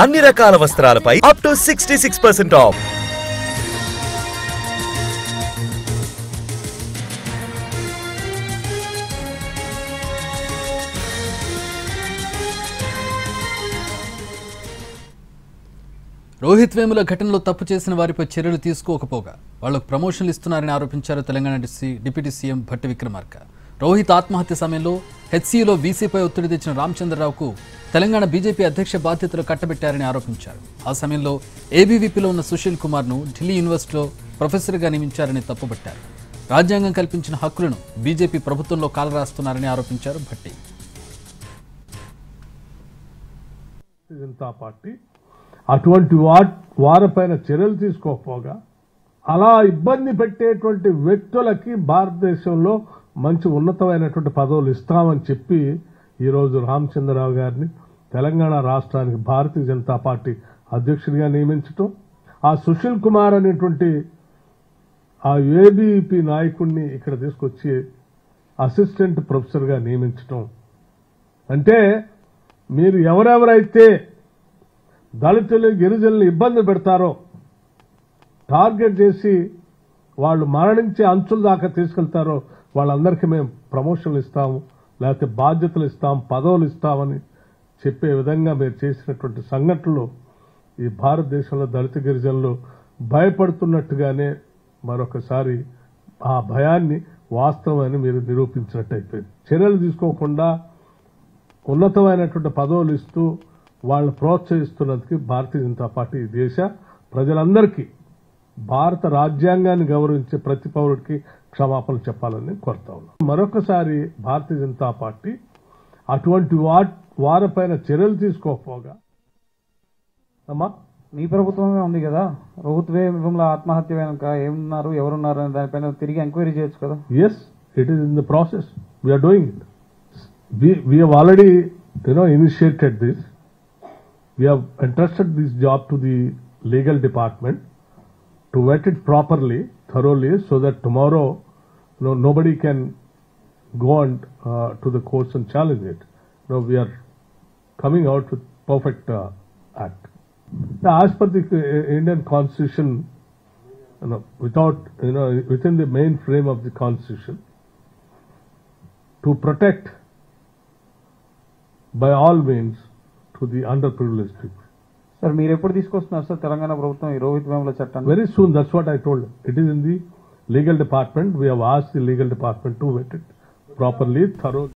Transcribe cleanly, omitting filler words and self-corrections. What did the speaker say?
అన్ని రకాల వస్త్రాలపై up to 66% off. Rohith Vemula ఘటనలో తప్పు చేసిన వారిపై చర్యలు తీసుకోకపోగా వాళ్లకు ప్రమోషన్లు ఇస్తున్నారని ఆరోపించారు తెలంగాణ డిప్యూటీ సీఎం భట్టి విక్రమార్క. రోహిత్ ఆత్మహత్య సమయంలో హెచ్సీలో వీసీపై ఒత్తిడి తెచ్చిన రామచంద్రరావుకు తెలంగాణ బీజేపీ అధ్యక్ష బాధ్యతలు కట్టబెట్టారని ఆరోపించారు. ఆ సమయంలో ఏబీవీపీలో ఉన్న సుశీల్ కుమార్ను ఢిల్లీ యూనివర్సిటీలో ప్రొఫెసర్గా నియమించారని తప్పుపట్టారు. రాజ్యాంగం కల్పించిన హక్కులను బీజేపీ ప్రభుత్వంలో కాలరాస్తున్నారని ఆరోపించారు భట్టి. జనతా పార్టీ అటువంటి వారిపైన చర్యలు తీసుకోకపోగా అలా ఇబ్బంది పెట్టేటువంటి వ్యక్తులకి భారతదేశంలో మంచి ఉన్నతమైనటువంటి పదవులు ఇస్తామని చెప్పి ఈరోజు రామచంద్రరావు గారిని తెలంగాణ రాష్ట్రానికి భారతీయ జనతా పార్టీ అధ్యక్షుడిగా నియమించటం, ఆ సుశీల్ కుమార్ అనేటువంటి ఆ ఏబీవీపీ నాయకుడిని ఇక్కడ తీసుకొచ్చి అసిస్టెంట్ ప్రొఫెసర్గా నియమించటం అంటే మీరు ఎవరెవరైతే దళితులు గిరిజనులు ఇబ్బంది పెడతారో టార్గెట్ చేసి వాళ్ళు మరణించే అంచుల దాకా తీసుకెళ్తారో వాళ్ళందరికీ మేము ప్రమోషన్లు ఇస్తాము, లేకపోతే బాధ్యతలు ఇస్తాం, పదవులు ఇస్తామని చెప్పే విధంగా మీరు చేసినటువంటి సంఘటనలు ఈ భారతదేశంలో దళిత గిరిజనులు భయపడుతున్నట్టుగానే మరొకసారి ఆ భయాన్ని వాస్తవమని మీరు నిరూపించినట్టు అయిపోయింది. చర్యలు తీసుకోకుండా ఉన్నతమైనటువంటి పదవులు ఇస్తూ వాళ్ళని ప్రోత్సహిస్తున్నందుకు భారతీయ జనతా పార్టీ దేశ ప్రజలందరికీ భారత రాజ్యాంగాన్ని గౌరవించే ప్రతి పౌరుడికి క్షమాపణలు చెప్పాలని కోరుతా ఉన్నాం. మరొకసారి భారతీయ జనతా పార్టీ అటువంటి వారిపైన చర్యలు తీసుకోకపోగా అమ్మా మీ ప్రభుత్వమే ఉంది కదా, రోహిత్ వేముల ఆత్మహత్య వెనుక ఏమున్నారు ఎవరున్నారు అనే దానిపైన తిరిగి ఎంక్వైరీ చేయొచ్చు కదా. Yes, it is in the process, we're doing it. We have already initiated this. We have entrusted this job to the legal department to vet it properly, thoroughly, so that tomorrow nobody can go on to the courts and challenge it. We are coming out with perfect act. Now, as per the Indian Constitution, within the main frame of the Constitution, to protect by all means to the underprivileged people. Sir మీరు ఎప్పుడు తీసుకొస్తున్నారు sir Telangana ప్రభుత్వం ఈ రోహిత్ వేముల చట్టాన్ని? Very soon, that's what I told. It is in the legal department. We have asked the legal department to vet it properly, thoroughly.